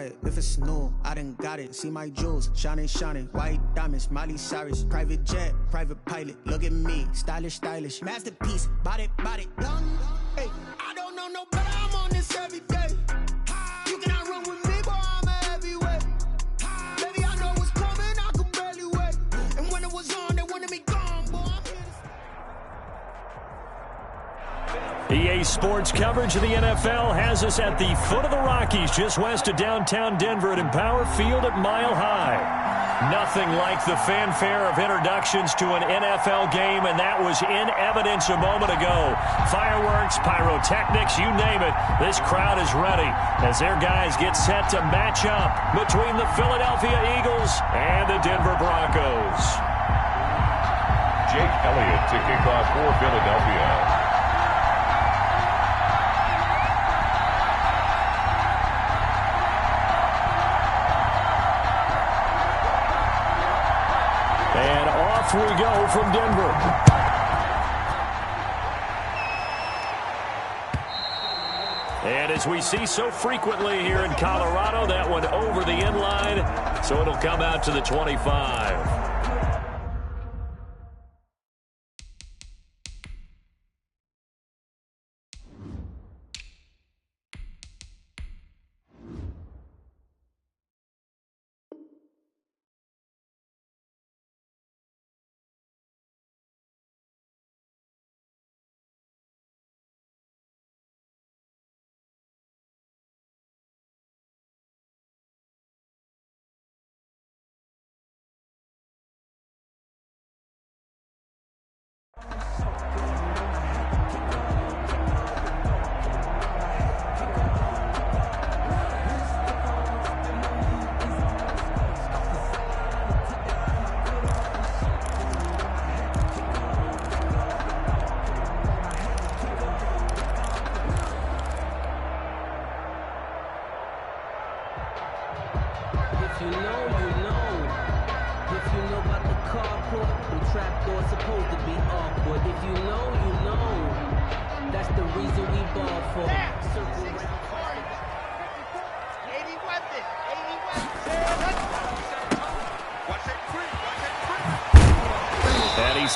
it if it's new. I done got it. See my jewels, shining, shining. White diamonds, Miley Cyrus. Private jet, private pilot. Look at me, stylish, stylish. Masterpiece, body, body. Hey, I don't know no better. I'm on this every day. You cannot run with me, boy. I'm a heavyweight. Baby, I know what's coming. I could barely wait. And when it was on, they wanted me gone, boy. I'm here to EA Sports coverage of the NFL has us at the foot of the Rockies, just west of downtown Denver at Empower Field at Mile High. Nothing like the fanfare of introductions to an NFL game, and that was in evidence a moment ago. Fireworks, pyrotechnics, you name it. This crowd is ready as their guys get set to match up between the Philadelphia Eagles and the Denver Broncos. Jake Elliott to kick off for Philadelphia. And off we go from Denver. And as we see so frequently here in Colorado, that one over the end line, so it'll come out to the 25.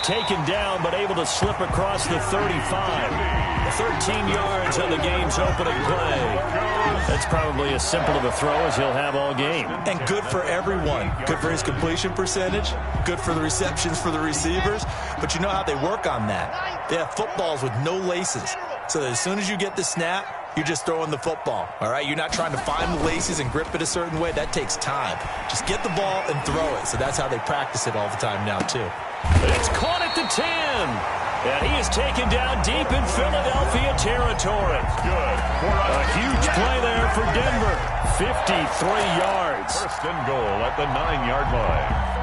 Taken down, but able to slip across the 35. 13 yards on the game's opening play. That's probably as simple of a throw as he'll have all game. And good for everyone. Good for his completion percentage. Good for the receptions for the receivers. But you know how they work on that. They have footballs with no laces. So that as soon as you get the snap, you're just throwing the football. All right? You're not trying to find the laces and grip it a certain way. That takes time. Just get the ball and throw it. So that's how they practice it all the time now, too. It's caught at the 10. And he is taken down deep in Philadelphia territory. Good. A huge play there for Denver. 53 yards. First and goal at the 9-yard line.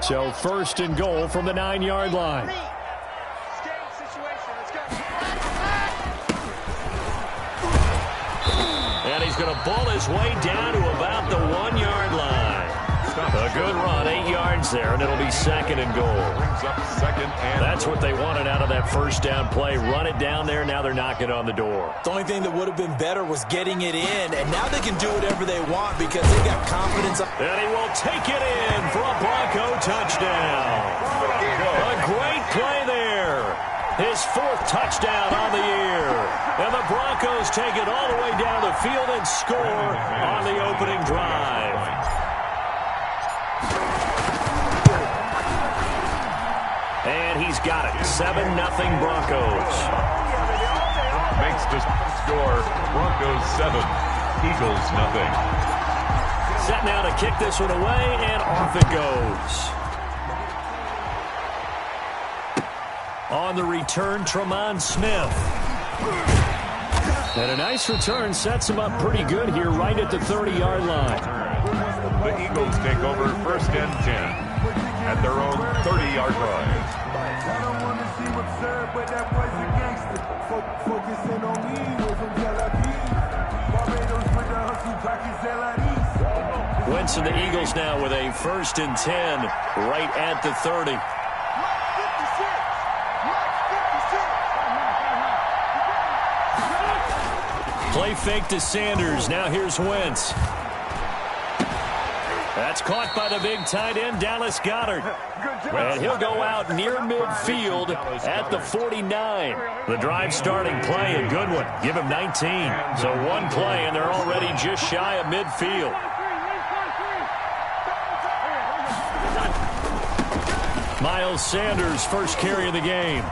So first and goal from the 9-yard line. And he's going to ball his way down to about the 1-yard line. A good run, 8 yards there, and it'll be second and goal. Brings up second and That's what they wanted out of that first down play. Run it down there. Now they're knocking on the door. The only thing that would have been better was getting it in, and now they can do whatever they want because they got confidence. And he will take it in for a Bronco touchdown. A great play there. His 4th touchdown on the year. And the Broncos take it all the way down the field and score on the opening drive. And he's got it. 7-0 Broncos. makes the score. Broncos 7, Eagles nothing. Set now to kick this one away, and off it goes. On the return, Tremont Smith. And a nice return sets him up pretty good here right at the 30-yard line. The Eagles take over 1st and 10 at their own 30-yard line. Focusing on me with some Wentz and the Eagles now with a 1st and 10 right at the 30. Play fake to Sanders. Now here's Wentz. That's caught by the big tight end, Dallas Goedert. And he'll go out near midfield at the 49. The drive starting play, a good one. Give him 19. So one play, and they're already just shy of midfield. Miles Sanders, first carry of the game.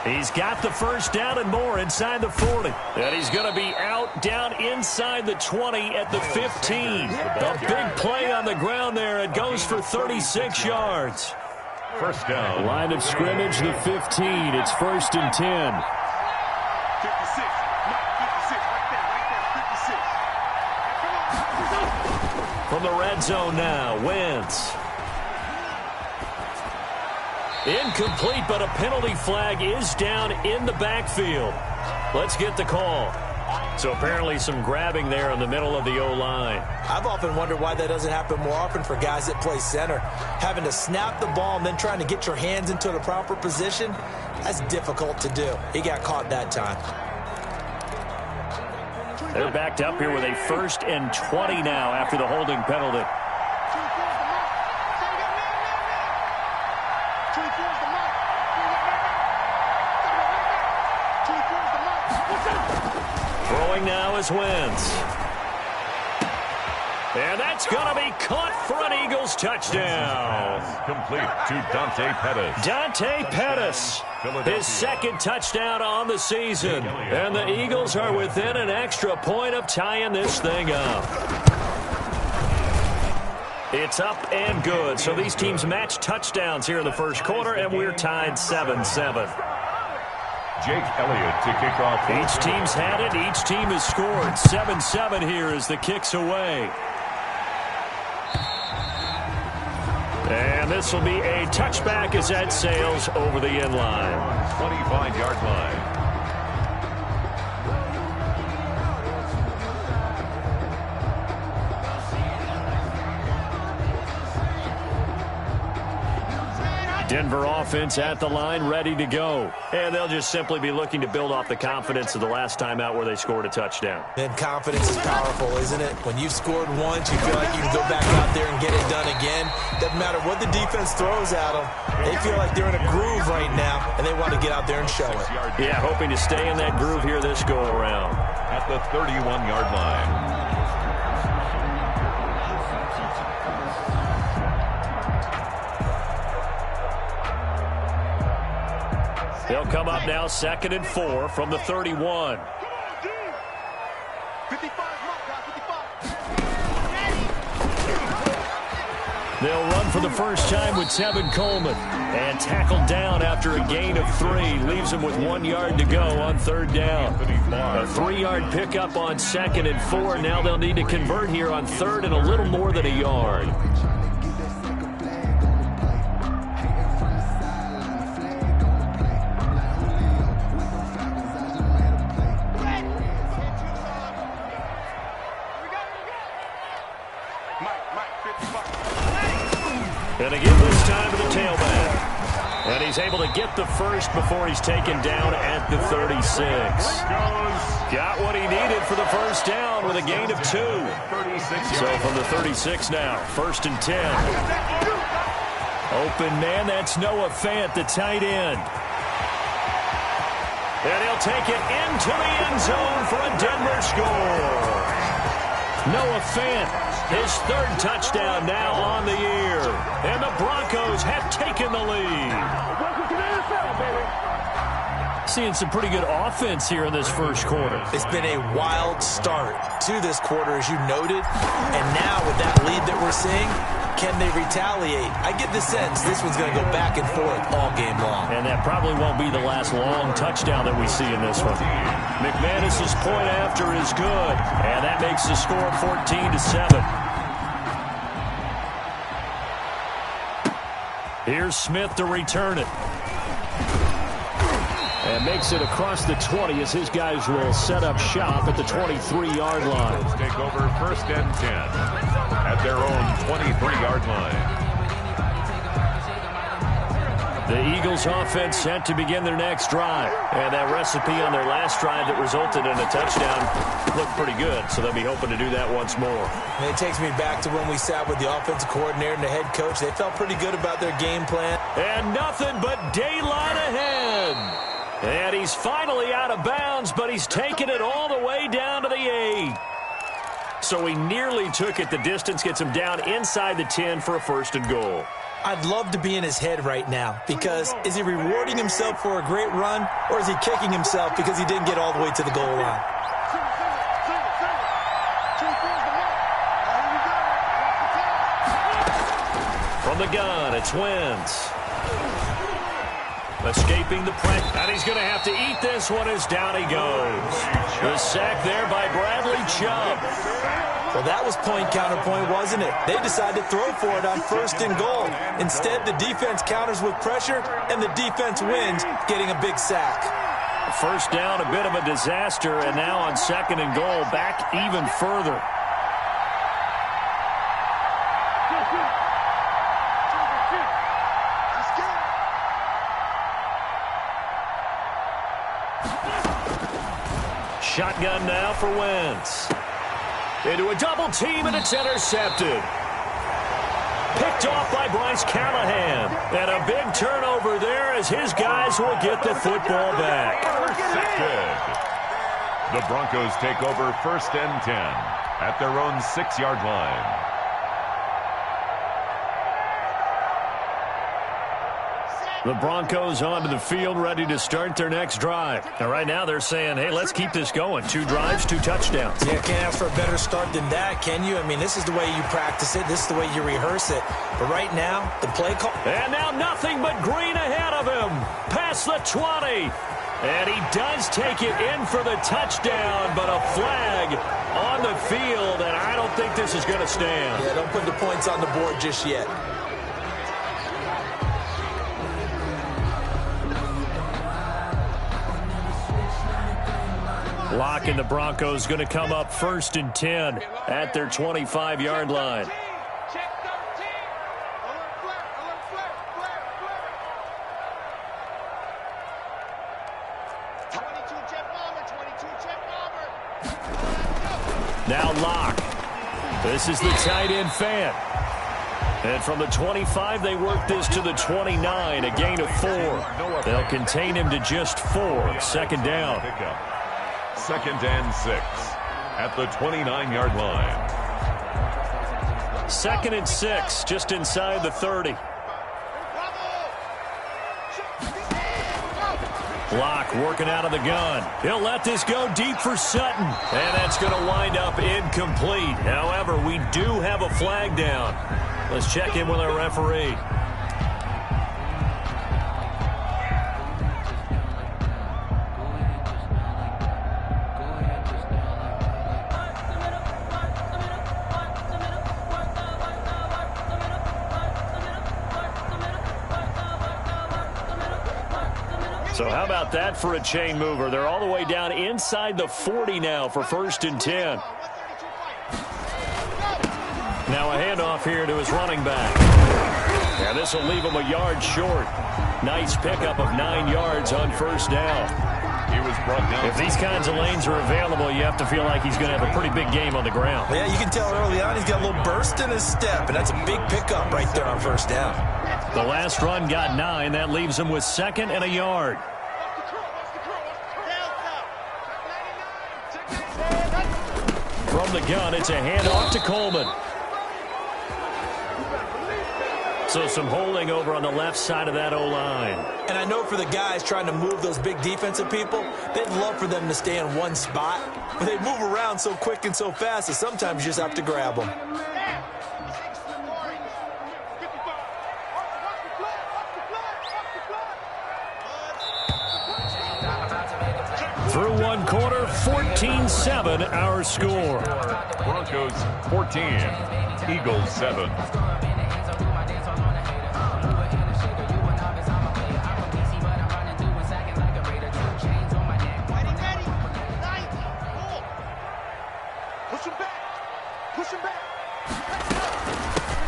He's got the first down and more inside the 40. And he's going to be out down inside the 20 at the 15. A big play on the ground there. It goes for 36 yards. First down. Line of scrimmage, the 15. It's 1st and 10. 56. From the red zone now, Wentz. Incomplete, but a penalty flag is down in the backfield. Let's get the call. So apparently some grabbing there in the middle of the O-line. I've often wondered why that doesn't happen more often for guys that play center. Having to snap the ball and then trying to get your hands into the proper position, that's difficult to do. He got caught that time. They're backed up here with a 1st and 20 now after the holding penalty. Throwing now is Wentz. And that's going to be caught for an Eagles touchdown. Complete to Dante Pettis. Dante Pettis, his 2nd touchdown on the season. And the Eagles are within an extra point of tying this thing up. It's up and good. So these teams match touchdowns here in the first quarter, and we're tied 7-7. Jake Elliott to kick off. Each team's had it. Each team has scored. 7-7 here as the kick's away. And this will be a touchback as that sails over the end line. 25-yard line. Denver offense at the line, ready to go. And they'll just simply be looking to build off the confidence of the last time out where they scored a touchdown. And confidence is powerful, isn't it? When you've scored once, you feel like you can go back out there and get it done again. Doesn't matter what the defense throws at them. They feel like they're in a groove right now, and they want to get out there and show it. Yeah, hoping to stay in that groove here this go-around. At the 31-yard line. They'll come up now 2nd and 4 from the 31. They'll run for the first time with Tevin Coleman. And tackled down after a gain of 3. Leaves him with 1 yard to go on 3rd down. A 3-yard pickup on 2nd and 4. Now they'll need to convert here on 3rd and a little more than a yard. And again this time to the tailback. And he's able to get the first before he's taken down at the 36. Got what he needed for the first down with a gain of 2. So from the 36 now, 1st and 10. Open man, that's Noah Fant, the tight end. And he'll take it into the end zone for a Denver score. Noah Fant, his 3rd touchdown now on the year. And the Broncos have taken the lead. Seeing some pretty good offense here in this first quarter. It's been a wild start to this quarter, as you noted. And now with that lead that we're seeing, can they retaliate? I get the sense this one's going to go back and forth all game long. And that probably won't be the last long touchdown that we see in this one. McManus's point after is good. And that makes the score 14-7. Here's Smith to return it. And makes it across the 20 as his guys will set up shop at the 23-yard line. Let's take over 1st and 10 at their own 23-yard line. The Eagles offense set to begin their next drive. And that recipe on their last drive that resulted in a touchdown looked pretty good, so they'll be hoping to do that once more. And it takes me back to when we sat with the offensive coordinator and the head coach. They felt pretty good about their game plan. And nothing but daylight ahead. And he's finally out of bounds, but he's taken it all the way down to the 8. So he nearly took it the distance, gets him down inside the 10 for a 1st and goal. I'd love to be in his head right now, because is he rewarding himself for a great run, or is he kicking himself because he didn't get all the way to the goal line? From the gun, it's Wentz. Escaping the pressure, and he's going to have to eat this one as down he goes. The sack there by Bradley Chubb. Well, that was point-counterpoint, wasn't it? They decided to throw for it on 1st and goal. Instead, the defense counters with pressure, and the defense wins, getting a big sack. 1st down, a bit of a disaster, and now on 2nd and goal, back even further. Shotgun now for Wentz. Into a double team, and it's intercepted. Picked off by Bryce Callahan. And a big turnover there as his guys will get the football back. Intercepted. The Broncos take over 1st and 10 at their own 6-yard line. The Broncos onto the field, ready to start their next drive. Now, right now, they're saying, hey, let's keep this going. 2 drives, 2 touchdowns. Yeah, can't ask for a better start than that, can you? I mean, this is the way you practice it. This is the way you rehearse it. But right now, the play call. And now nothing but green ahead of him. Past the 20. And he does take it in for the touchdown, but a flag on the field, and I don't think this is going to stand. Yeah, don't put the points on the board just yet. Locke and the Broncos going to come up 1st and 10 at their 25-yard line. Now Locke. This is the tight end fan. And from the 25, they work this to the 29, a gain of 4. They'll contain him to just 4. 2nd down. 2nd and 6 at the 29-yard line. 2nd and 6, just inside the 30. Locke working out of the gun. He'll let this go deep for Sutton. And that's going to wind up incomplete. However, we do have a flag down. Let's check in with our referee. So how about that for a chain mover? They're all the way down inside the 40 now for 1st and 10. Now a handoff here to his running back. And this will leave him a yard short. Nice pickup of 9 yards on 1st down. He was brought down. If these kinds of lanes are available, you have to feel like he's going to have a pretty big game on the ground. Yeah, you can tell early on he's got a little burst in his step, and that's a big pickup right there on 1st down. The last run got 9. That leaves him with 2nd and a yard. From the gun, it's a handoff to Coleman. So some holding over on the left side of that O-line. And I know for the guys trying to move those big defensive people, they'd love for them to stay in one spot. But they move around so quick and so fast that sometimes you just have to grab them. Through one quarter, 14-7 our score. Broncos 14, Eagles 7.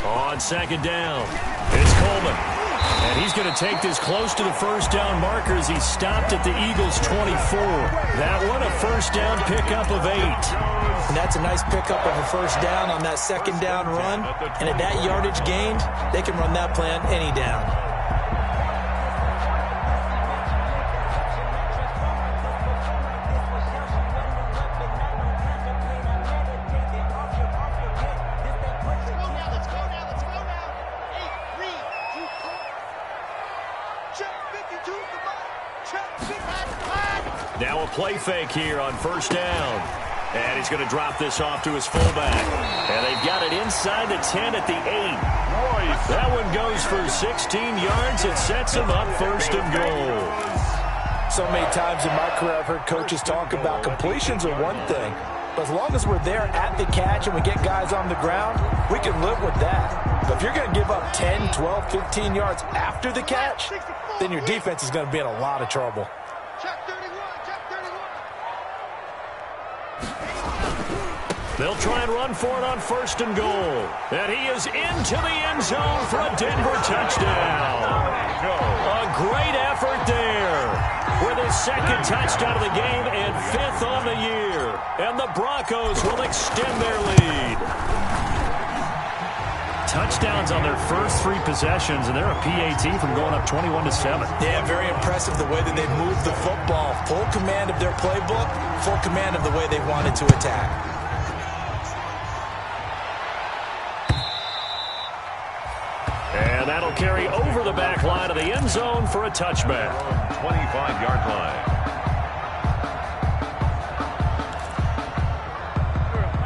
On second down, it's Coleman. And he's going to take this close to the first down marker as he stopped at the Eagles' 24. That one, a first down pickup of 8. And that's a nice pickup of a first down on that second down run. And at that yardage gained, they can run that plan any down. Now a play fake here on first down. And he's going to drop this off to his fullback. And they've got it inside the 10 at the 8. That one goes for 16 yards. It sets him up first and goal. So many times in my career I've heard coaches talk about completions are one thing. But as long as we're there at the catch and we get guys on the ground, we can live with that. But if you're going to give up 10, 12, 15 yards after the catch, then your defense is going to be in a lot of trouble. They'll try and run for it on first and goal. And he is into the end zone for a Denver touchdown. A great effort there with his second touchdown of the game and 5th on the year. And the Broncos will extend their lead. Touchdowns on their first 3 possessions, and they're a PAT from going up 21-7. Yeah, very impressive the way that they've moved the football. Full command of their playbook, full command of the way they wanted to attack. And that'll carry over the back line of the end zone for a touchback. 25-yard line.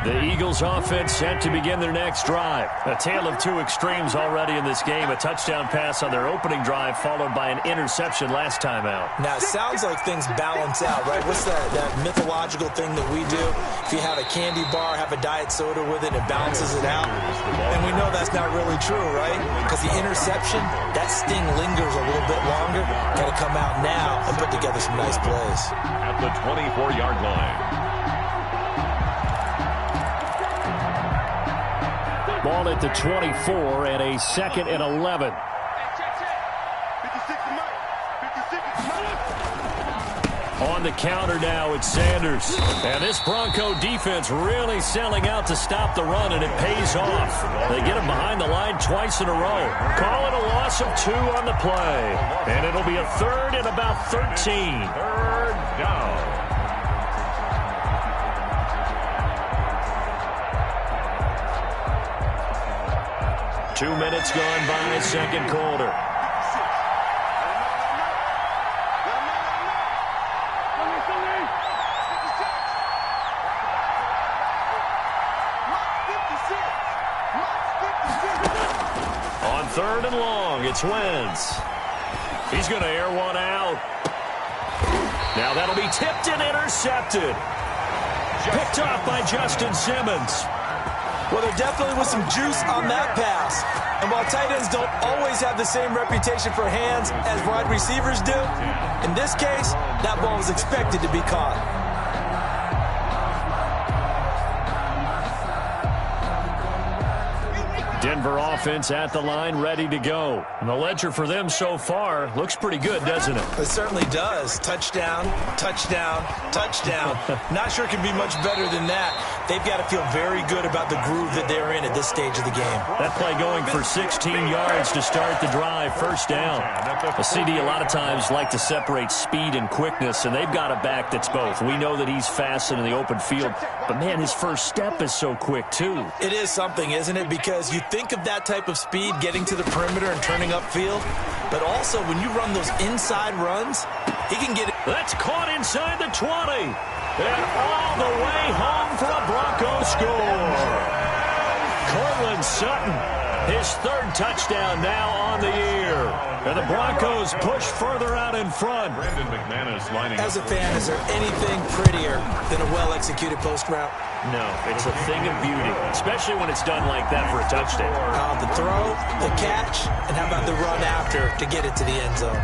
The Eagles offense set to begin their next drive. A tale of 2 extremes already in this game. A touchdown pass on their opening drive followed by an interception last time out. Now, it sounds like things balance out, right? What's that mythological thing that we do? If you have a candy bar, have a diet soda with it, it balances it out. And we know that's not really true, right? Because the interception, that sting lingers a little bit longer. Got to come out now and put together some nice plays. At the 24-yard line. Ball at the 24 and a 2nd and 11. On the counter now, it's Sanders. And this Bronco defense really selling out to stop the run, and it pays off. They get him behind the line twice in a row. Call it a loss of 2 on the play. And it'll be a 3rd and about 13. 3rd down. 2 minutes gone by, second quarter. On 3rd and long, it's Wentz. He's going to air one out. Now that'll be tipped and intercepted. Picked off by Justin Simmons. Well, there definitely was some juice on that pass. And while tight ends don't always have the same reputation for hands as wide receivers do, in this case, that ball was expected to be caught. Denver offense at the line, ready to go. And the ledger for them so far looks pretty good, doesn't it? It certainly does. Touchdown, touchdown, touchdown. Not sure it can be much better than that. They've got to feel very good about the groove that they're in at this stage of the game. That play going for 16 yards to start the drive, first down. A CD a lot of times like to separate speed and quickness, and they've got a back that's both. We know that he's fast and in the open field, but man, his first step is so quick too. It is something, isn't it? Because you think of that type of speed getting to the perimeter and turning upfield, but also when you run those inside runs, he can get it. That's caught inside the 20. And all the way home for a Bronco score. Cortland Sutton, his 3rd touchdown now on the year. And the Broncos push further out in front. Brandon McManus lining As a fan, is there anything prettier than a well-executed post route? No, it's a thing of beauty, especially when it's done like that for a touchdown. The throw, the catch, and how about the run after to get it to the end zone?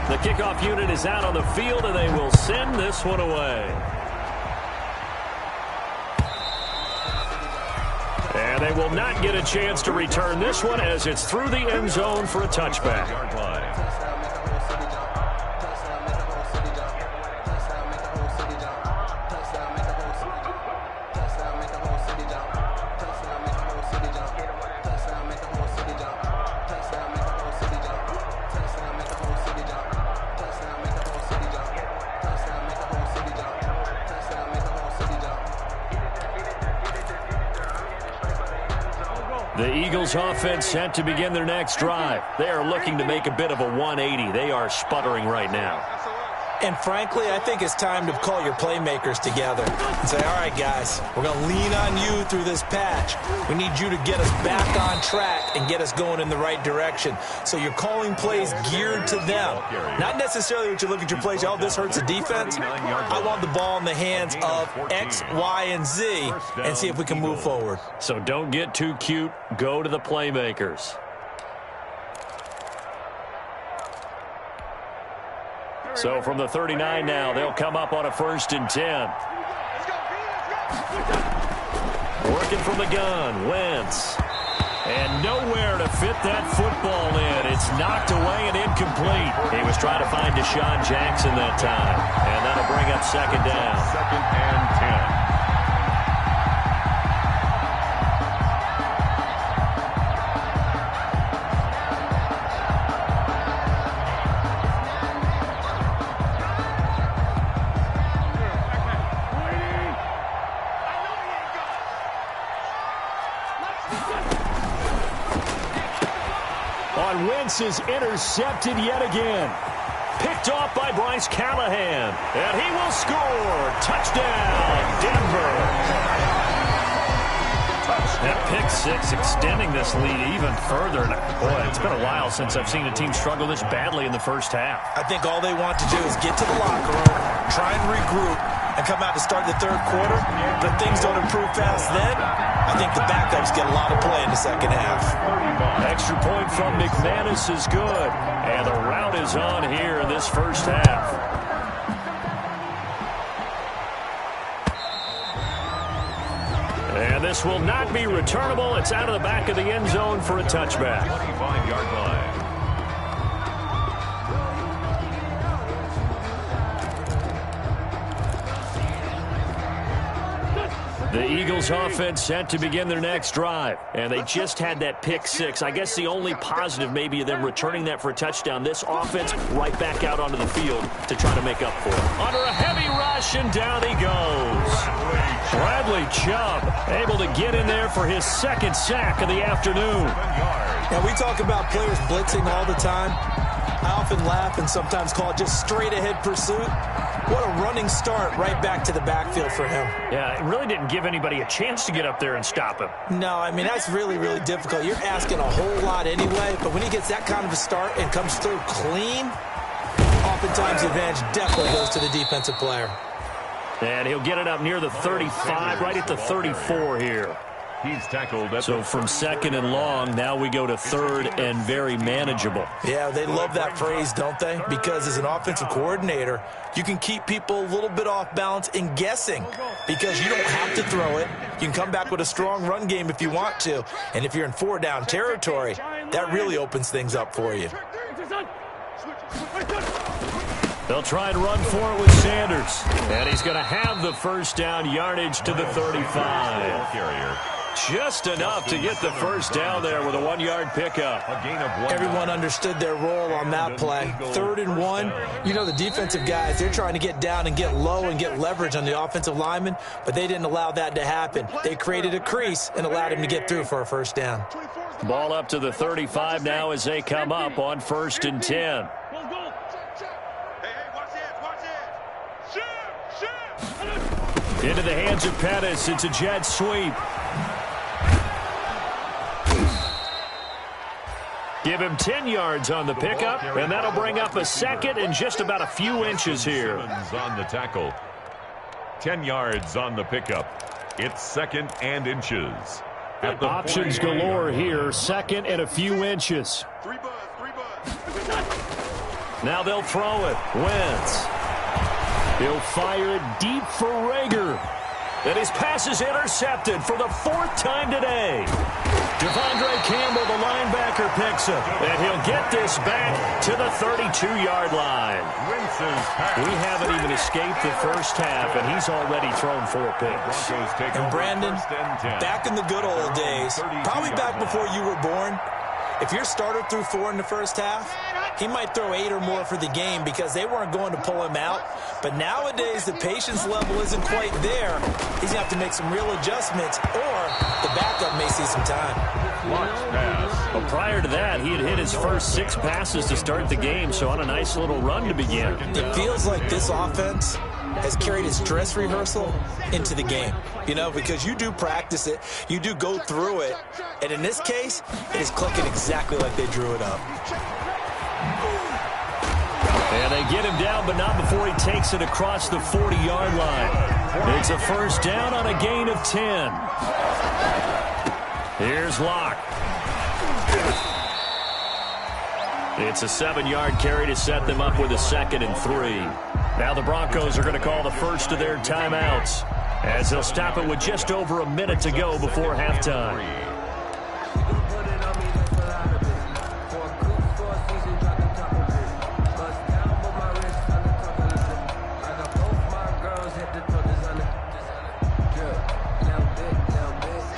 The kickoff unit is out on the field, and they will send this one away. And they will not get a chance to return this one as it's through the end zone for a touchback. The Eagles offense set to begin their next drive. They are looking to make a bit of a 180. They are sputtering right now. And frankly, I think it's time to call your playmakers together and say, all right, guys, we're going to lean on you through this patch. We need you to get us back on track and get us going in the right direction. So you're calling plays geared to them. Not necessarily what you look at your plays, oh, this hurts the defense. I want the ball in the hands of X, Y, and Z and see if we can move forward. So don't get too cute. Go to the playmakers. So from the 39 now, they'll come up on a 1st and 10. Working from the gun, Wentz. And nowhere to fit that football in. It's knocked away and incomplete. He was trying to find Deshaun Jackson that time. And that'll bring up 2nd down. 2nd and 10. Wentz is intercepted yet again. Picked off by Bryce Callahan. And he will score. Touchdown, Denver. That pick six extending this lead even further. Boy, it's been a while since I've seen a team struggle this badly in the first half. I think all they want to do is get to the locker room, try and regroup, and come out to start the third quarter. But if things don't improve fast then, I think the backups get a lot of play in the second half. Extra point from McManus is good. And the route is on here in this first half. And this will not be returnable. It's out of the back of the end zone for a touchback. 25-yard line. The Eagles offense set to begin their next drive. And they just had that pick six. I guess the only positive maybe of them returning that for a touchdown. This offense right back out onto the field to try to make up for it. Under a heavy rush, and down he goes. Bradley Chubb able to get in there for his 2nd sack of the afternoon. Now, we talk about players blitzing all the time. I often laugh and sometimes call it just straight-ahead pursuit. What a running start right back to the backfield for him. Yeah, it really didn't give anybody a chance to get up there and stop him. No, I mean, that's really, really difficult. You're asking a whole lot anyway, but when he gets that kind of a start and comes through clean, oftentimes the advantage definitely goes to the defensive player. And he'll get it up near the 35, right at the 34 here. He's tackled. So from 2nd and long, now we go to 3rd and very manageable. Yeah, they love that phrase, don't they? Because as an offensive coordinator, you can keep people a little bit off balance and guessing because you don't have to throw it. You can come back with a strong run game if you want to. And if you're in 4-down territory, that really opens things up for you. They'll try and run for it with Sanders. And he's going to have the 1st down yardage to the 35. Just enough to get the 1st down there with a 1-yard pickup. A gain of 1. Everyone understood their role on that play. 3rd and 1. You know, the defensive guys, they're trying to get down and get low and get leverage on the offensive lineman, but they didn't allow that to happen. They created a crease and allowed him to get through for a 1st down. Ball up to the 35 now as they come up on 1st and 10. Into the hands of Pettis. It's a jet sweep. Give him 10 yards on the pickup, and that'll bring up a 2nd and just about a few inches here. On the tackle. 10 yards on the pickup. It's 2nd and inches. At the options galore here. 2nd and a few inches. Now they'll throw it. Wentz. He'll fire it deep for Rager. And his pass is intercepted for the 4th time today. gets him. And he'll get this back to the 32-yard line. We haven't even escaped the first half, and he's already thrown 4 picks. And Brandon, back in the good old days, probably back before you were born, if your starter threw 4 in the first half, he might throw 8 or more for the game because they weren't going to pull him out. But nowadays, the patience level isn't quite there. He's going to have to make some real adjustments, or the backup may see some time. Well, prior to that, he had hit his first 6 passes to start the game, so on a nice little run to begin. It feels like this offense has carried its dress rehearsal into the game, you know, because you do practice it, you do go through it, and in this case, it is clicking exactly like they drew it up. And they get him down, but not before he takes it across the 40-yard line. It's a first down on a gain of 10. Here's Locke. It's a 7-yard carry to set them up with a 2nd and 3. Now the Broncos are going to call the first of their timeouts, as they'll stop it with just over a minute to go before halftime.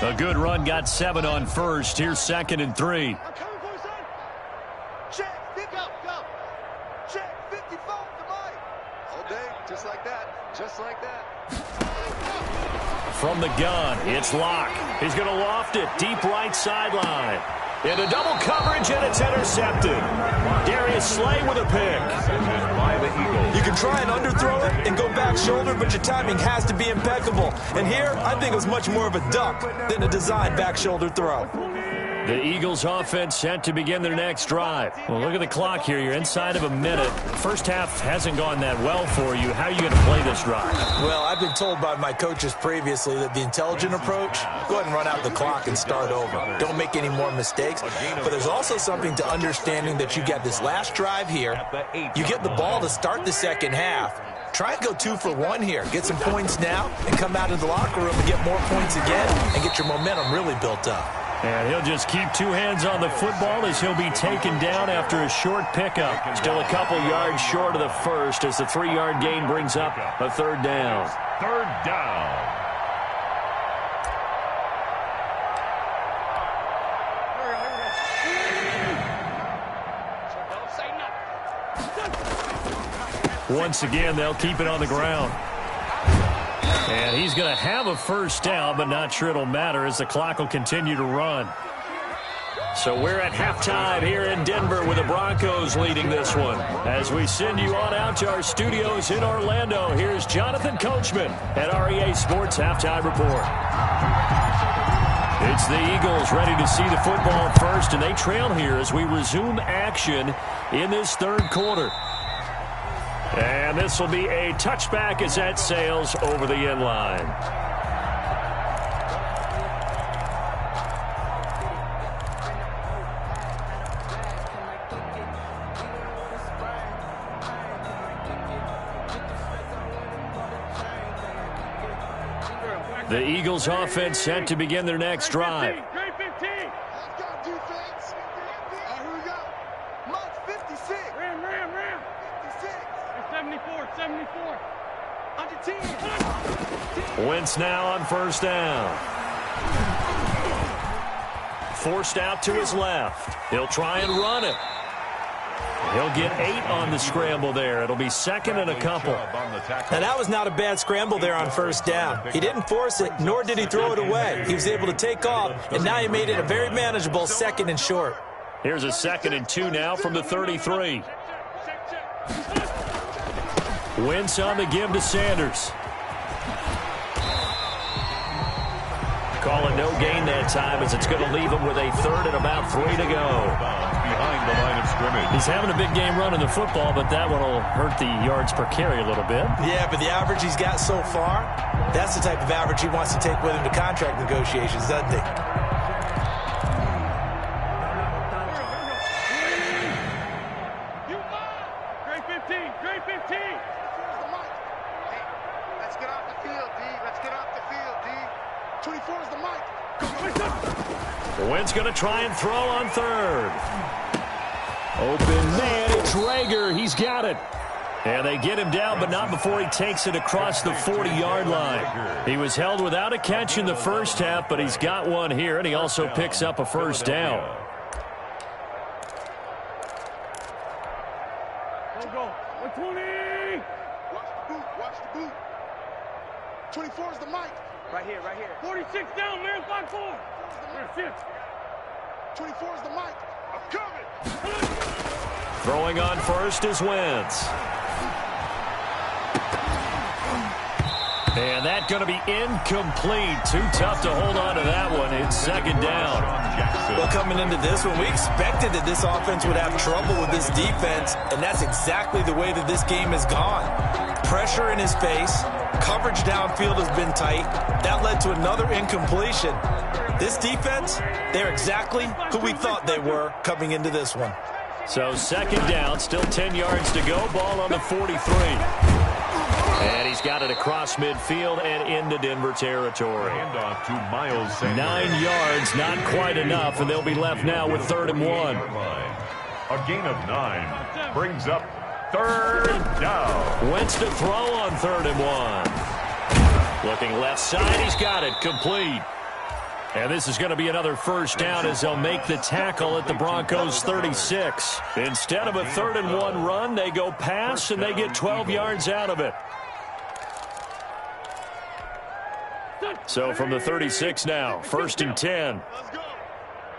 A good run, got 7 on first. Here's 2nd and 3. Check, pick up, go. Check, 54, goodbye. All day, just like that, just like that. From the gun, it's Locke. He's going to loft it, deep right sideline. Into double coverage, and it's intercepted. Darius Slay with a pick. You can try and underthrow it and go back shoulder, but your timing has to be impeccable. And here, I think it was much more of a duck than a designed back shoulder throw. The Eagles offense set to begin their next drive. Well, look at the clock here. You're inside of a minute. First half hasn't gone that well for you. How are you going to play this drive? Well, I've been told by my coaches previously that the intelligent approach, go ahead and run out the clock and start over. Don't make any more mistakes. But there's also something to understanding that you get this last drive here. You get the ball to start the second half. Try and go 2 for 1 here. Get some points now and come out of the locker room and get more points again and get your momentum really built up. And he'll just keep 2 hands on the football as he'll be taken down after a short pickup. Still a couple yards short of the first as the 3-yard gain brings up a 3rd down. 3rd down. Once again, they'll keep it on the ground. And he's going to have a first down, but not sure it'll matter as the clock will continue to run. So we're at halftime here in Denver with the Broncos leading this one. As we send you on out to our studios in Orlando, here's Jonathan Coachman at REA Sports Halftime Report. It's the Eagles ready to see the football first, and they trail here as we resume action in this 3rd quarter. And this will be a touchback as that sails over the end line. The Eagles offense set to begin their next drive. Great 15. Let's go, defense. Here we go. Mark 56. Ram. 56. 74. Under 10. Wentz now on first down. Forced out to his left. He'll try and run it. He'll get 8 on the scramble there. It'll be 2nd and a couple. Now, that was not a bad scramble there on first down. He didn't force it, nor did he throw it away. He was able to take off, and now he made it a very manageable 2nd and short. Here's a 2nd and 2 now from the 33. Wentz on the give to Sanders. Call it no gain that time as it's going to leave him with a 3rd and about 3 to go. Behind the line of scrimmage. He's having a big game running the football, but that one will hurt the yards per carry a little bit. Yeah, but the average he's got so far, that's the type of average he wants to take with him to contract negotiations, doesn't he? Great 15. Hey, let's get off the field, D. Let's get off the field, D. 24 is the mic. Go. Wynn's going to try and throw on third. Open man, it's Rager. He's got it. And they get him down, but not before he takes it across the 40-yard line. He was held without a catch in the first half, but he's got one here, and he also picks up a first down. Go. 120. Watch the boot. 24 is the mic. Right here. 46 down, man. 5-4. 24 is the mic. I'm coming. Throwing on first is Wentz. And that's going to be incomplete. Too tough to hold on to that one. It's second down. Well, coming into this one, we expected that this offense would have trouble with this defense, and that's exactly the way that this game has gone. Pressure in his face. Coverage downfield has been tight. That led to another incompletion. This defense, they're exactly who we thought they were coming into this one. So second down, still 10 yards to go. Ball on the 43. And he's got it across midfield and into Denver territory. Handoff to Miles Sanders. 9 yards, not quite enough, and they'll be left now with 3rd and 1. A gain of 9 brings up 3rd down. Wentz to throw on 3rd and 1. Looking left side, he's got it, complete. And this is going to be another first down as they'll make the tackle at the Broncos 36. Instead of a 3rd and 1 run, they go pass, and they get 12 yards out of it. So from the 36 now, 1st and 10. Let's go.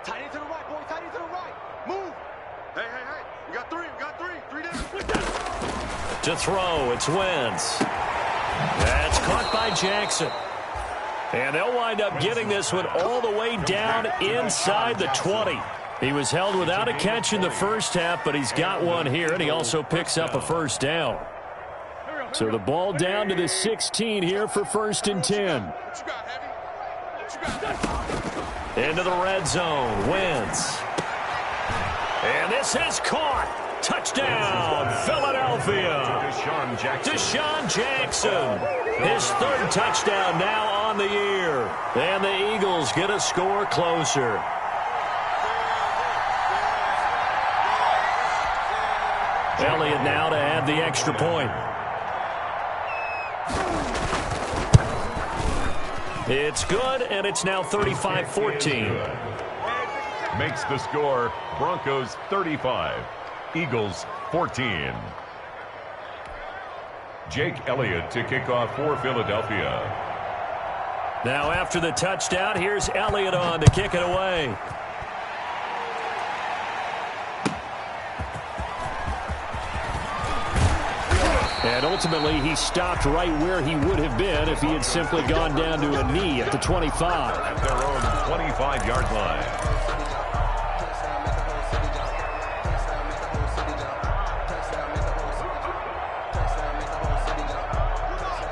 Tight end to the right, boy. Tight end to the right. Move. Hey. We got 3. 3 down. To throw, it's Wentz. That's caught by Jackson. And they'll wind up getting this one all the way down inside the 20. He was held without a catch in the first half, but he's got one here, and he also picks up a first down. So the ball down to the 16 here for 1st and 10. What you got, Heavy? Into the red zone, Wentz. And this is caught. Touchdown, Philadelphia. Deshaun Jackson. His 3rd touchdown now on the year. And the Eagles get a score closer. Elliott now to add the extra point. It's good, and it's now 35-14. Makes the score Broncos 35, Eagles 14. Jake Elliott to kick off for Philadelphia. Now after the touchdown, here's Elliott on to kick it away. And ultimately, he stopped right where he would have been if he had simply gone down to a knee at the 25. At their own 25-yard line.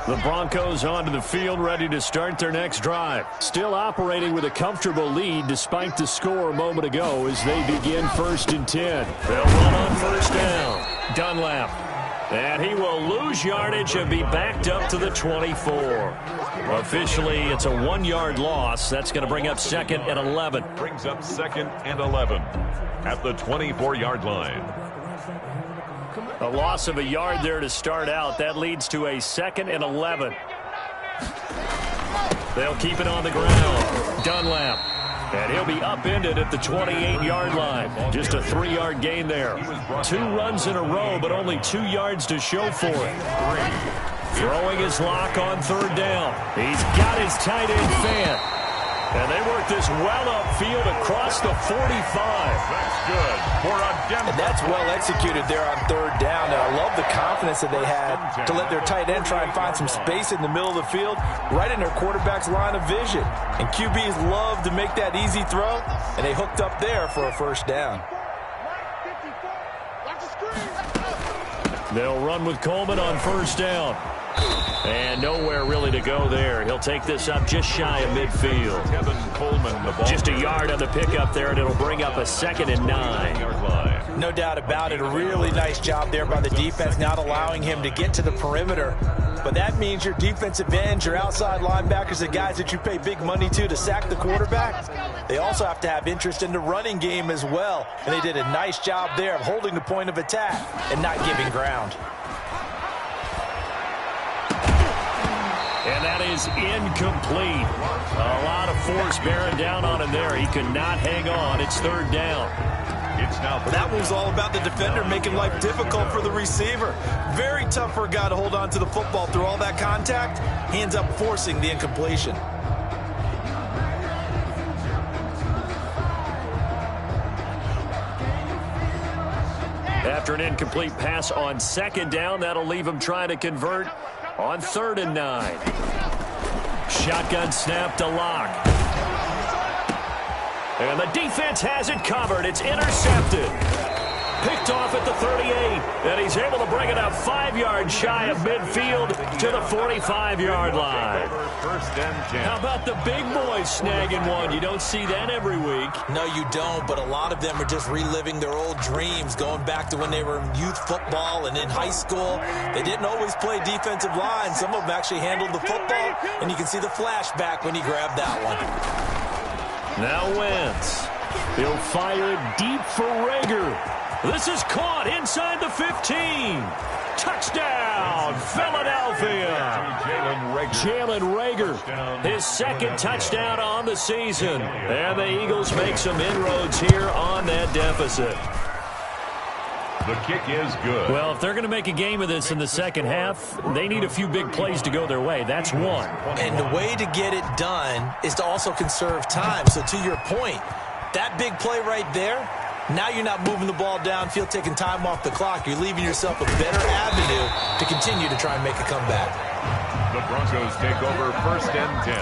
The Broncos onto the field, ready to start their next drive. Still operating with a comfortable lead despite the score a moment ago as they begin 1st and 10. They'll run on 1st down. Dunlap. And he will lose yardage and be backed up to the 24. Officially, it's a 1-yard loss. That's going to bring up 2nd and 11. Brings up 2nd and 11 at the 24-yard line. A loss of a yard there to start out. That leads to a 2nd and 11. They'll keep it on the ground. Dunlap. And he'll be upended at the 28-yard line. Just a 3-yard gain there. 2 runs in a row, but only 2 yards to show for it. Throwing his lock on 3rd down. He's got his tight end fan. And they work this well upfield across the 45. That's good for a Denver. And that's well executed there on 3rd down. And I love the confidence that they had to let their tight end try and find some space in the middle of the field, right in their quarterback's line of vision. And QBs love to make that easy throw, and they hooked up there for a 1st down. They'll run with Coleman on 1st down. And nowhere really to go there. He'll take this up just shy of midfield. Kevin Coleman, the ball. Just a yard on the pickup there, and it'll bring up a 2nd and 9. No doubt about it. A really nice job there by the defense, not allowing him to get to the perimeter but that means your defensive ends, your outside linebackers, the guys that you pay big money to sack the quarterback, they also have to have interest in the running game as well. And they did a nice job there of holding the point of attack and not giving ground. And that is incomplete. A lot of force bearing down on him there. He could not hang on. It's third down. It's now that was all about the defender making life difficult for the receiver. Very tough for a guy to hold on to the football through all that contact. He ends up forcing the incompletion. After an incomplete pass on second down, that'll leave him trying to convert on 3rd and 9. Shotgun snap to Locke. And the defense has it covered. It's intercepted. Picked off at the 38. And he's able to bring it up 5 yards shy of midfield to the 45-yard line. First and 10. How about the big boys snagging one? You don't see that every week. No, you don't, but a lot of them are just reliving their old dreams, going back to when they were in youth football and in high school. They didn't always play defensive line. Some of them actually handled the football, and you can see the flashback when he grabbed that one. Now Wentz. He'll fire deep for Rager. This is caught inside the 15. Touchdown, Philadelphia. Jalen Rager, his second touchdown on the season. And the Eagles make some inroads here on that deficit. The kick is good. Well, if they're going to make a game of this in the second half, they need a few big plays to go their way. That's one. And the way to get it done is to also conserve time. So to your point, that big play right there, now you're not moving the ball downfield, taking time off the clock. You're leaving yourself a better avenue to continue to try and make a comeback. The Broncos take over 1st and 10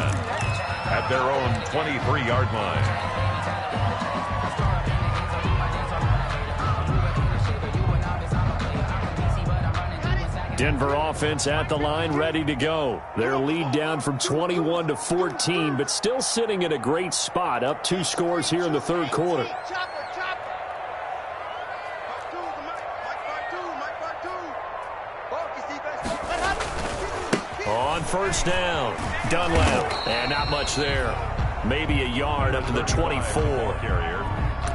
at their own 23-yard line. Denver offense at the line, ready to go. Their lead down from 21 to 14, but still sitting in a great spot, up 2 scores here in the 3rd quarter. On 1st down, Dunlap, and not much there. Maybe a yard up to the 24.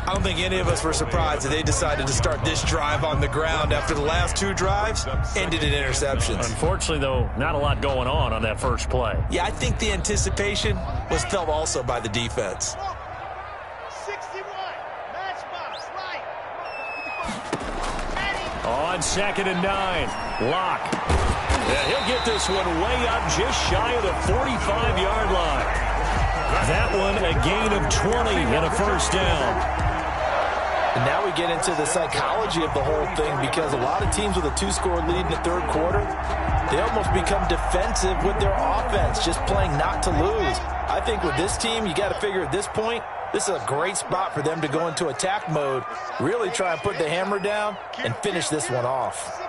I don't think any of us were surprised that they decided to start this drive on the ground after the last 2 drives ended in interceptions. Unfortunately, though, not a lot going on that first play. Yeah, I think the anticipation was felt also by the defense. 61, match box, right. On 2nd and 9, Locke. And he'll get this one way up just shy of the 45-yard line. That one a gain of 20 and a 1st down. And now we get into the psychology of the whole thing, because a lot of teams with a 2-score lead in the 3rd quarter, they almost become defensive with their offense, just playing not to lose. I think with this team, you got to figure at this point, this is a great spot for them to go into attack mode, really try and put the hammer down and finish this one off.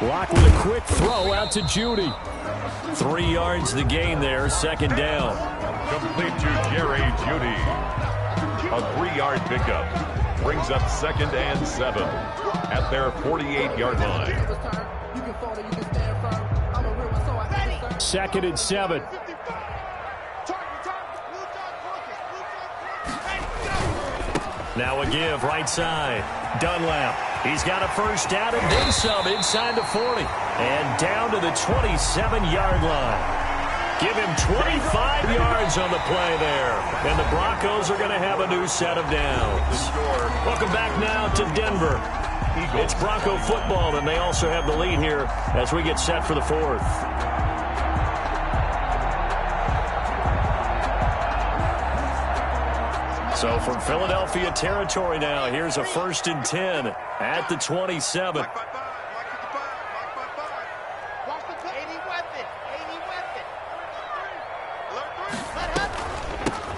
Locke with a quick throw out to Judy. 3 yards the gain there, 2nd down. Complete to Jerry Judy. A 3-yard pickup brings up 2nd and 7 at their 48-yard line. 2nd and 7. Now a give right side. Dunlap. He's got a 1st down and then some inside the 40. And down to the 27-yard line. Give him 25 yards on the play there. And the Broncos are going to have a new set of downs. Welcome back now to Denver. It's Bronco football, and they also have the lead here as we get set for the 4th. So from Philadelphia territory now, here's a 1st and 10 at the 27.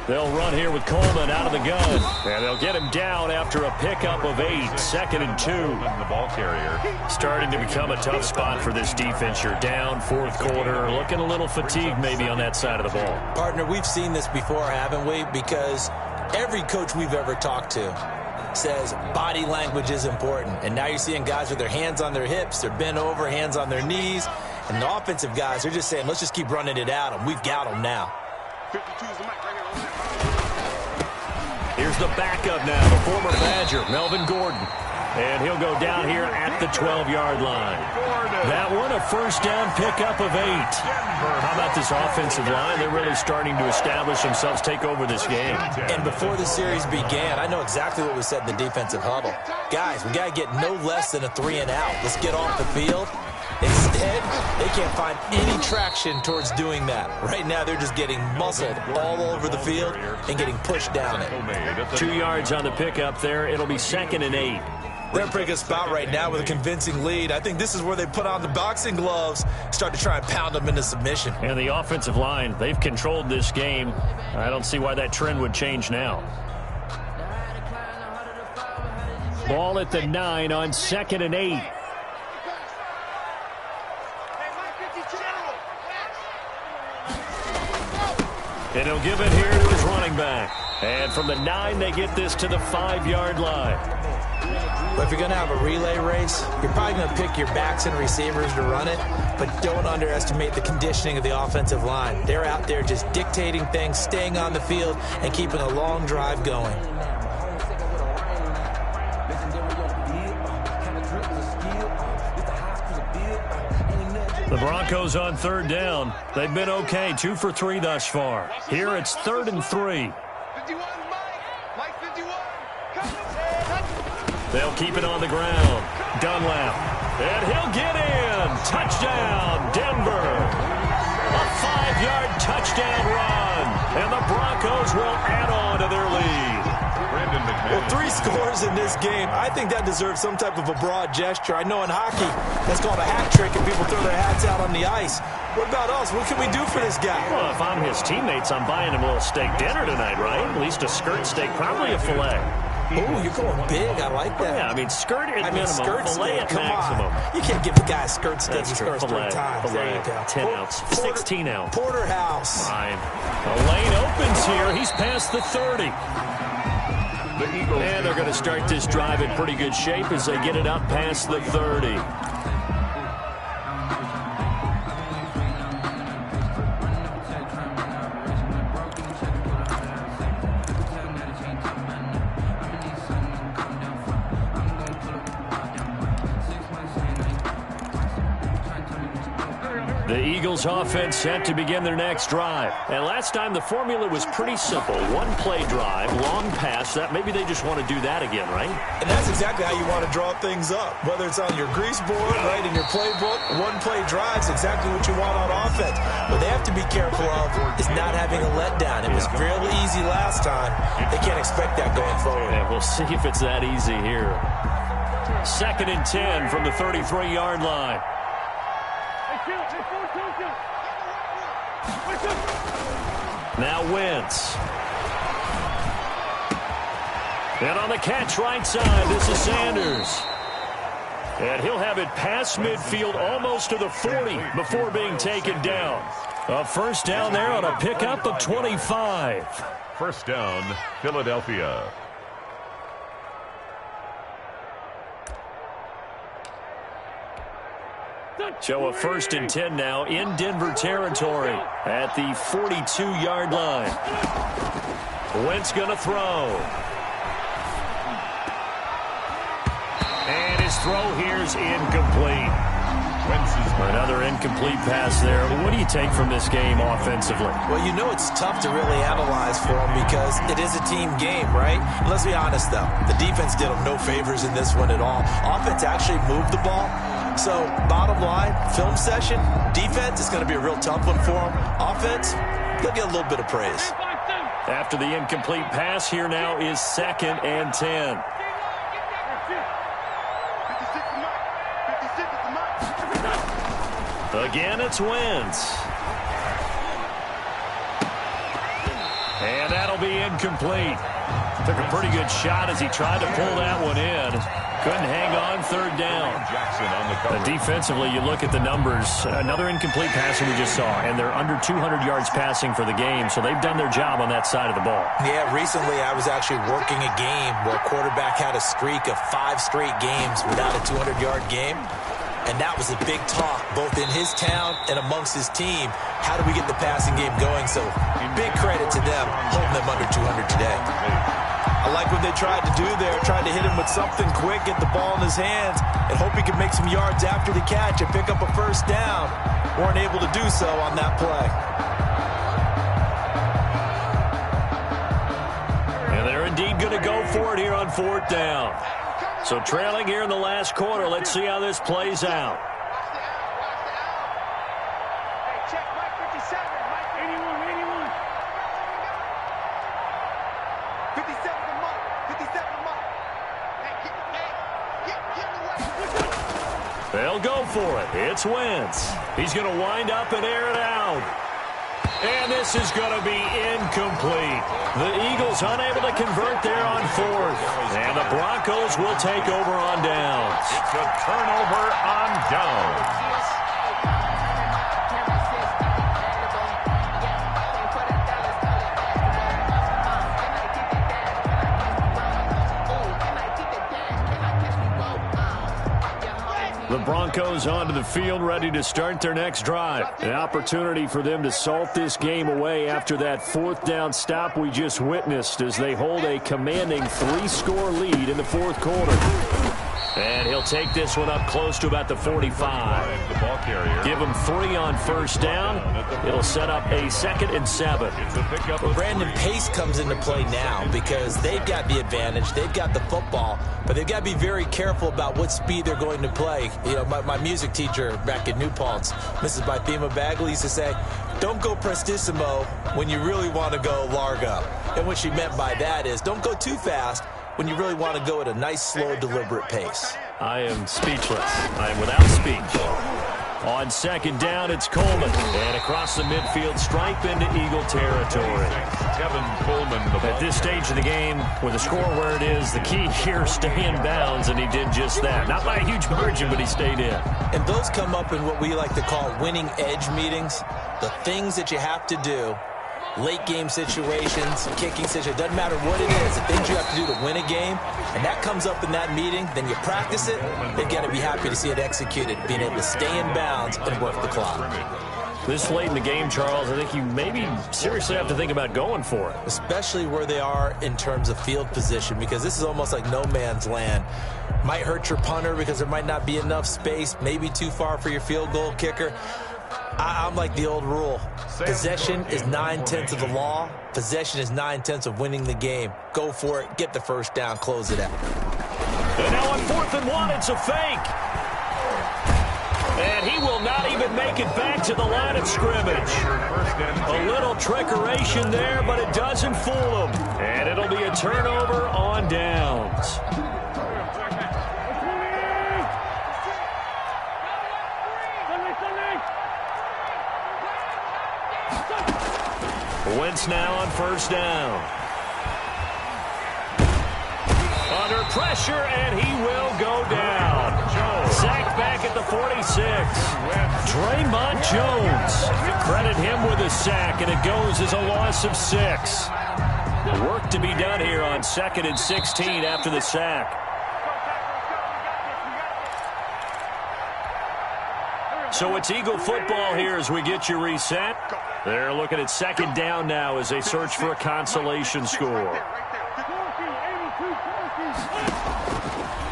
They'll run here with Coleman out of the gun. And they'll get him down after a pickup of 8. 2nd and 2. The ball carrier. Starting to become a tough spot for this defense. You're down 4th quarter. Looking a little fatigued maybe on that side of the ball. Partner, we've seen this before, haven't we? Because Every coach we've ever talked to says body language is important. And now you're seeing guys with their hands on their hips, they're bent over, hands on their knees. And the offensive guys are just saying, let's just keep running it at them. We've got them now. 52 is the mic right here. Here's the backup now, the former Badger, Melvin Gordon. And he'll go down here at the 12-yard line. That one, a first down pickup of 8. How about this offensive line? They're really starting to establish themselves, take over this game. And before the series began, I know exactly what was said in the defensive huddle. Guys, we got to get no less than a 3-and-out. Let's get off the field. Instead, they can't find any traction towards doing that. Right now, they're just getting muscled all over the field and getting pushed down it. 2 yards on the pickup there. It'll be 2nd and 8. They're in a pretty good spot right now with a convincing lead. I think this is where they put on the boxing gloves, start to try and pound them into submission. And the offensive line, they've controlled this game. I don't see why that trend would change now. Ball at the 9 on 2nd and 8. And he'll give it here to his running back. And from the 9, they get this to the 5-yard line. But if you're going to have a relay race, you're probably going to pick your backs and receivers to run it, but don't underestimate the conditioning of the offensive line. They're out there just dictating things, staying on the field, and keeping a long drive going. The Broncos on 3rd down. They've been okay, 2 for 3 thus far. Here it's 3rd and 3. 51, Mike 51. They'll keep it on the ground. Dunlap. And he'll get in. Touchdown, Denver. A 5-yard touchdown run. And the Broncos will add on to their lead. Well, 3 scores in this game. I think that deserves some type of a broad gesture. I know in hockey, that's called a hat trick, and people throw their hats out on the ice. What about us? What can we do for this guy? Well, if I'm his teammates, I'm buying him a little steak dinner tonight, right? At least a skirt steak, probably a filet. Oh, you're going big. I like that. Yeah, I mean, skirt at minimum, skirt filet steak. at maximum. On. You can't give a guy a skirt steak. That's He true. scores 3 times. There you go. 10 ounce, 16 ounce. Porterhouse. Fine. The lane opens here. He's past the 30. And they're going to start this drive in pretty good shape as they get it up past the 30. The Eagles offense set to begin their next drive. And last time the formula was pretty simple. 1-play drive, long pass. That maybe they just want to do that again, right? And that's exactly how you want to draw things up. Whether it's on your grease board, right, in your playbook, 1-play drive is exactly what you want on offense. What they have to be careful of is not having a letdown. It was really easy last time. They can't expect that going forward. Yeah, we'll see if it's that easy here. 2nd and 10 from the 33-yard line. Now Wentz. And on the catch right side, this is Sanders. And he'll have it past midfield almost to the 40 before being taken down. A first down there on a pickup of 25. First down, Philadelphia. So a 1st and 10 now in Denver territory at the 42-yard line. Wentz going to throw. And his throw here's incomplete. Another incomplete pass there. What do you take from this game offensively? Well, you know it's tough to really analyze for them because it is a team game, right? Let's be honest, though. The defense did them no favors in this one at all. Offense actually moved the ball. So, bottom line, film session, defense is going to be a real tough one for them. Offense, they'll get a little bit of praise. After the incomplete pass, here now is 2nd and 10. Again, it's Wentz. And that'll be incomplete. Took a pretty good shot as he tried to pull that one in. Couldn't hang on third down. Defensively, you look at the numbers. Another incomplete passing we just saw, and they're under 200 yards passing for the game, so they've done their job on that side of the ball. Yeah, recently I was actually working a game where a quarterback had a streak of 5 straight games without a 200-yard game. And that was a big talk, both in his town and amongst his team. How do we get the passing game going? So big credit to them, holding them under 200 today. I like what they tried to do there, tried to hit him with something quick, get the ball in his hands, and hope he could make some yards after the catch and pick up a first down. Weren't able to do so on that play. And they're indeed going to go for it here on fourth down. So trailing here in the last quarter. Let's see how this plays out. Check Mike 57. Mike 81. 57 to Mike. 57 to Mike. Hey, get away. They'll go for it. It's Wentz. He's going to wind up and air it out. And this is going to be incomplete. The Eagles unable to convert there on fourth. And the Broncos will take over on downs. It's a turnover on downs. The Broncos onto the field, ready to start their next drive. An opportunity for them to salt this game away after that fourth down stop we just witnessed as they hold a commanding 3-score lead in the fourth quarter. And he'll take this one up close to about the 45. The ball carrier. Give him 3 on first down. It'll set up a 2nd and 7. Well, Brandon, pace comes into play now because they've got the advantage. They've got the football, but they've got to be very careful about what speed they're going to play. You know, my music teacher back in New Paltz, Mrs. Bythema Bagley, used to say, don't go prestissimo when you really want to go largo. And what she meant by that is don't go too fast when you really want to go at a nice, slow, deliberate pace. I am speechless. I am without speech. On second down, it's Coleman. And across the midfield stripe into Eagle territory. Tevin Coleman. At this stage of the game, with the score where it is, the key here, stay in bounds, and he did just that. Not by a huge margin, but he stayed in. And those come up in what we like to call winning edge meetings. The things that you have to do. Late game situations, kicking situations, doesn't matter what it is, the things you have to do to win a game, and that comes up in that meeting, then you practice it, they've got to be happy to see it executed, being able to stay in bounds and work the clock. This late in the game, Charles, I think you maybe seriously have to think about going for it. Especially where they are in terms of field position, because this is almost like no man's land. Might hurt your punter because there might not be enough space, maybe too far for your field goal kicker. I'm like the old rule. Possession is 9/10 of the law. Possession is 9/10 of winning the game. Go for it. Get the first down. Close it out. And now on 4th and 1, it's a fake. And he will not even make it back to the line of scrimmage. A little trickeration there, but it doesn't fool him. And it'll be a turnover on downs. Wentz now on first down. Under pressure, and he will go down. Sacked back at the 46. Draymond Jones. Credit him with a sack, and it goes as a loss of 6. Work to be done here on 2nd and 16 after the sack. So it's Eagle football here as we get you reset. They're looking at second down now as they search for a consolation score.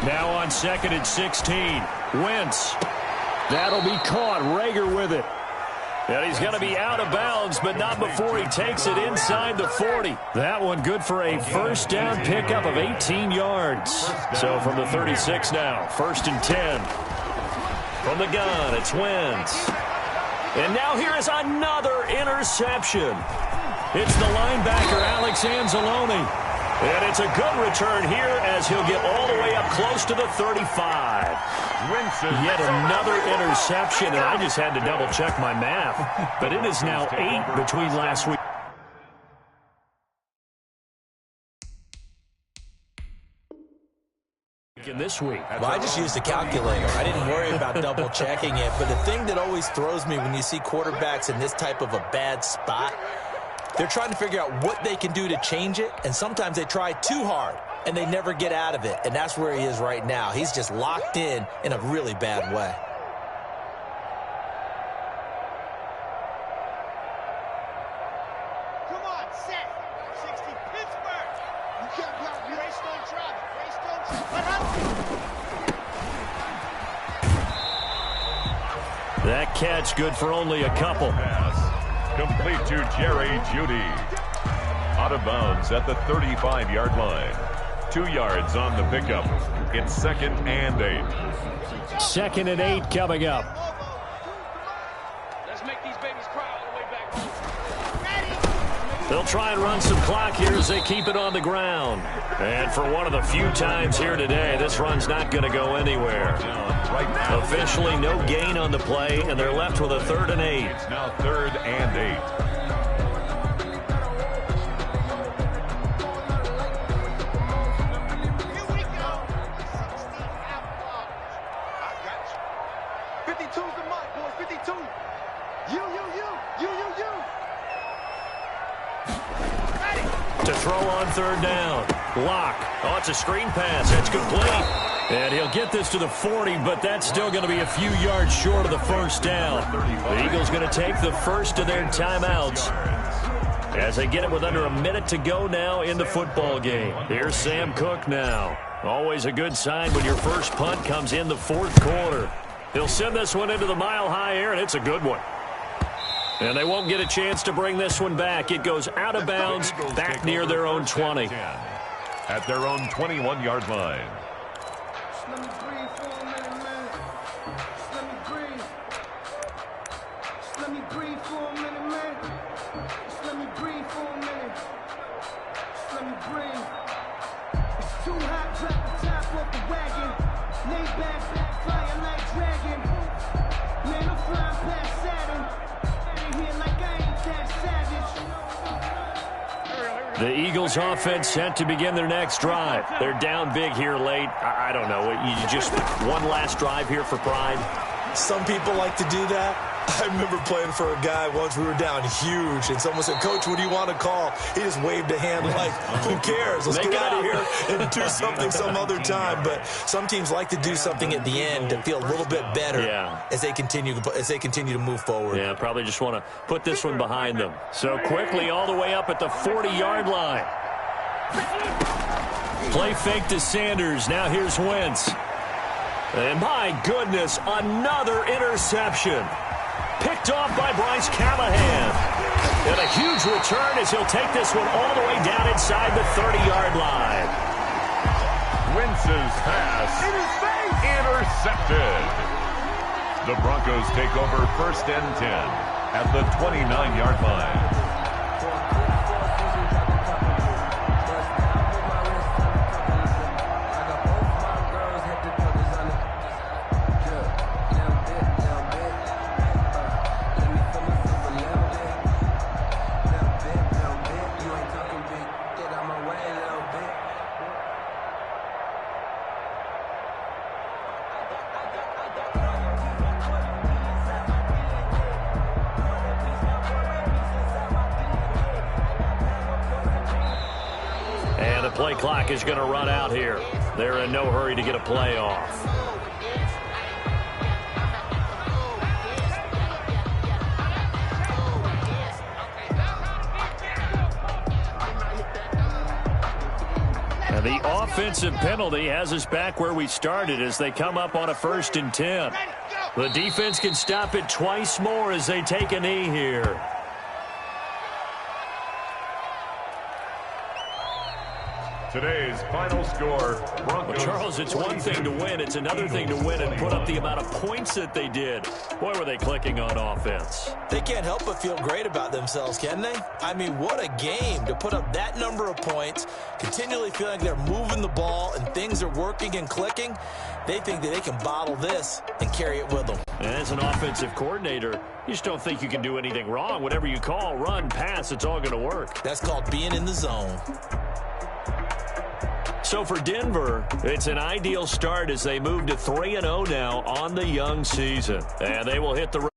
Now on 2nd and 16. Wentz. That'll be caught. Rager with it. And he's going to be out of bounds, but not before he takes it inside the 40. That one good for a first down pickup of 18 yards. So from the 36 now, 1st and 10. From the gun, it's Wentz. And now here is another interception. It's the linebacker, Alex Anzalone. And it's a good return here as he'll get all the way up close to the 35. Yet another interception, and I just had to double-check my math. But it is now 8 between last week. again this week. Well, I just used a calculator. I didn't worry about double checking it. But the thing that always throws me when you see quarterbacks in this type of a bad spot, they're trying to figure out what they can do to change it, and sometimes they try too hard, and they never get out of it. And that's where he is right now. He's just locked in a really bad way. Come on, set. 60 Pittsburgh. You can't block me. Race don't travel. Race don't travel. That catch good for only a couple. Pass complete to Jerry Jeudy. Out of bounds at the 35-yard line. 2 yards on the pickup. It's 2nd and 8. 2nd and 8 coming up. Let's make these babies cry all the way back home. They'll try and run some clock here as they keep it on the ground. And for one of the few times here today, this run's not going to go anywhere. Right now, officially no gain on the play, and they're left with a 3rd and 8. it's now 3rd and 8. Here we go. 16 outlaws. I got you. 52's the mark, boys. 52. You. Ready. To throw on 3rd down. Lock. Oh, it's a screen pass. That's complete. And he'll get this to the 40, but that's still going to be a few yards short of the 1st down. The Eagles going to take the first of their timeouts as they get it with under a minute to go now in the football game. Here's Sam Cook now. Always a good sign when your first punt comes in the 4th quarter. He'll send this one into the mile-high air, and it's a good one. And they won't get a chance to bring this one back. It goes out of bounds back near their own 20. At their own 21-yard line. Let me breathe for a minute, man. Let me breathe. Let me breathe for a minute, man. Let me breathe for a minute. Let me breathe. It's too hot, drop the top off the wagon. Lay back, flying like dragon. Man, I'm flying past Saturn. Here like I ain't that savage. The Eagles offense set to begin their next drive. They're down big here late. I don't know. You just one last drive here for pride. Some people like to do that. I remember playing for a guy once. We were down huge, and someone said, "Coach, what do you want to call?" He just waved a hand like, "Who cares? Let's get out of here and do something some other time." But some teams like to do something at the end to feel a little bit better as they continue to move forward. Yeah, probably just want to put this one behind them. So quickly all the way up at the 40-yard line. Play fake to Sanders. Now here's Wentz. And my goodness, another interception. Picked off by Bryce Callahan. And a huge return as he'll take this one all the way down inside the 30-yard line. Wentz's pass intercepted. The Broncos take over 1st and 10 at the 29-yard line. Play clock is going to run out here. They're in no hurry to get a play off. And the offensive penalty has us back where we started as they come up on a 1st and 10. The defense can stop it twice more as they take a knee here. Today's final score, Broncos. Well, Charles, it's one thing to win. It's another thing to win and put up the amount of points that they did. Boy, were they clicking on offense. They can't help but feel great about themselves, can they? I mean, what a game to put up that number of points, continually feeling like they're moving the ball and things are working and clicking. They think that they can bottle this and carry it with them. And as an offensive coordinator, you just don't think you can do anything wrong. Whatever you call, run, pass, it's all going to work. That's called being in the zone. So for Denver, it's an ideal start as they move to 3-0 now on the young season. And they will hit the